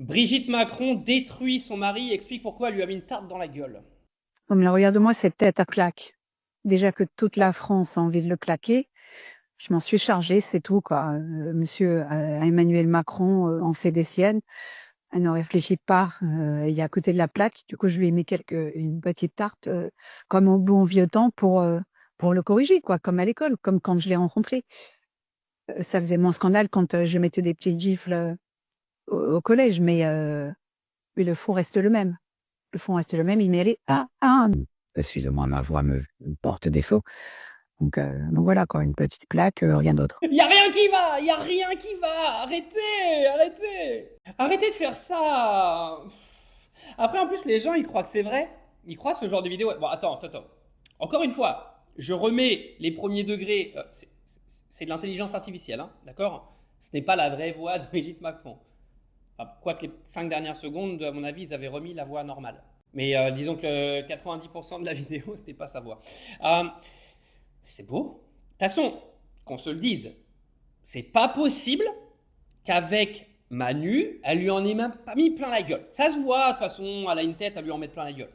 Brigitte Macron détruit son mari et explique pourquoi elle lui a mis une tarte dans la gueule. Non, mais regarde-moi cette tête à claque. Déjà que toute la France a envie de le claquer, je m'en suis chargée, c'est tout, quoi. Monsieur Emmanuel Macron en fait des siennes. Elle ne réfléchit pas. Il est à côté de la plaque. Du coup, je lui ai mis une petite tarte, comme au bon vieux temps pour le corriger, quoi, comme à l'école, comme quand je l'ai rencontré. Ça faisait mon scandale quand je mettais des petites gifles au collège, mais le fond reste le même. Le fond reste le même. Il m'est allé excusez-moi, ma voix me porte défaut. Donc voilà, quoi, une petite plaque, rien d'autre. Y a rien qui va, y a rien qui va. Arrêtez, arrêtez, arrêtez de faire ça. Après, en plus, les gens, ils croient que c'est vrai. Ils croient ce genre de vidéo. Bon, attends. Encore une fois, je remets les premiers degrés. C'est de l'intelligence artificielle, hein, d'accord. Ce n'est pas la vraie voix de Brigitte Macron. Enfin, quoique les 5 dernières secondes, à mon avis, ils avaient remis la voix normale. Mais disons que 90% de la vidéo, c'était pas sa voix. Euh, c'est beau. De toute façon, qu'on se le dise, c'est pas possible qu'avec Manu, elle lui en ait même pas mis plein la gueule. Ça se voit, de toute façon, elle a une tête à lui en mettre plein la gueule.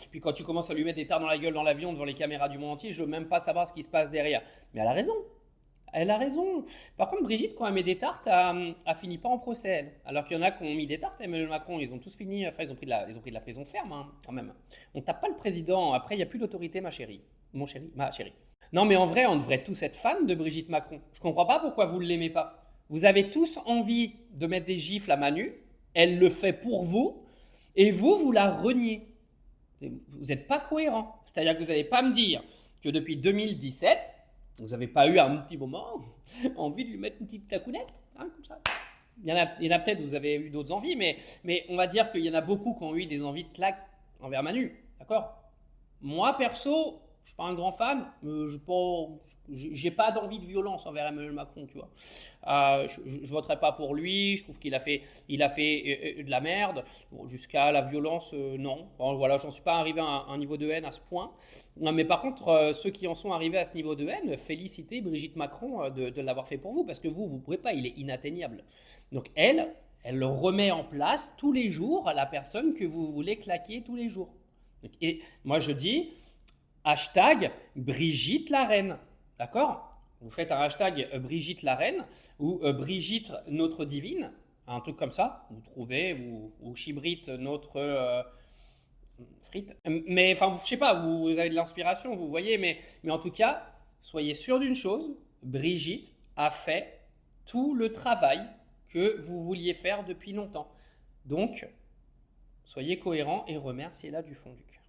Puis quand tu commences à lui mettre des tartes dans la gueule dans l'avion devant les caméras du monde entier, je veux même pas savoir ce qui se passe derrière. Mais elle a raison. Elle a raison. Par contre, Brigitte, quand elle met des tartes, a fini pas en procès, elle. Alors qu'il y en a qui ont mis des tartes à Emmanuel Macron, ils ont tous fini, enfin, ils ont pris de la prison ferme, hein, quand même. On tape pas le président, après, il n'y a plus d'autorité, ma chérie. Mon chéri, ma chérie. Non, mais en vrai, on devrait tous être fans de Brigitte Macron. Je comprends pas pourquoi vous ne l'aimez pas. Vous avez tous envie de mettre des gifles à Manu, elle le fait pour vous, et vous la reniez. Vous n'êtes pas cohérent. C'est-à-dire que vous n'allez pas me dire que depuis 2017, vous n'avez pas eu un petit moment envie de lui mettre une petite clacounette, hein, comme ça. Il y en a peut-être, vous avez eu d'autres envies, mais on va dire qu'il y en a beaucoup qui ont eu des envies de claque envers Manu, d'accord. Moi, perso, je suis pas un grand fan, j'ai pas d'envie de violence envers Emmanuel Macron, tu vois. Je voterai pas pour lui, je trouve qu'il a fait de la merde. Bon, jusqu'à la violence, non. Bon, voilà, j'en suis pas arrivé à un niveau de haine à ce point. Non, mais par contre, ceux qui en sont arrivés à ce niveau de haine, félicitez Brigitte Macron de l'avoir fait pour vous, parce que vous pouvez pas, il est inatteignable. Donc elle remet en place tous les jours la personne que vous voulez claquer tous les jours. Et moi je dis, hashtag Brigitte la reine. D'accord. Vous faites un hashtag Brigitte la reine ou Brigitte notre divine, un truc comme ça, vous trouvez, ou Chibrite notre frite. Mais enfin, je sais pas, vous avez de l'inspiration, vous voyez, mais en tout cas, soyez sûr d'une chose, Brigitte a fait tout le travail que vous vouliez faire depuis longtemps. Donc, soyez cohérents et remerciez-la du fond du cœur.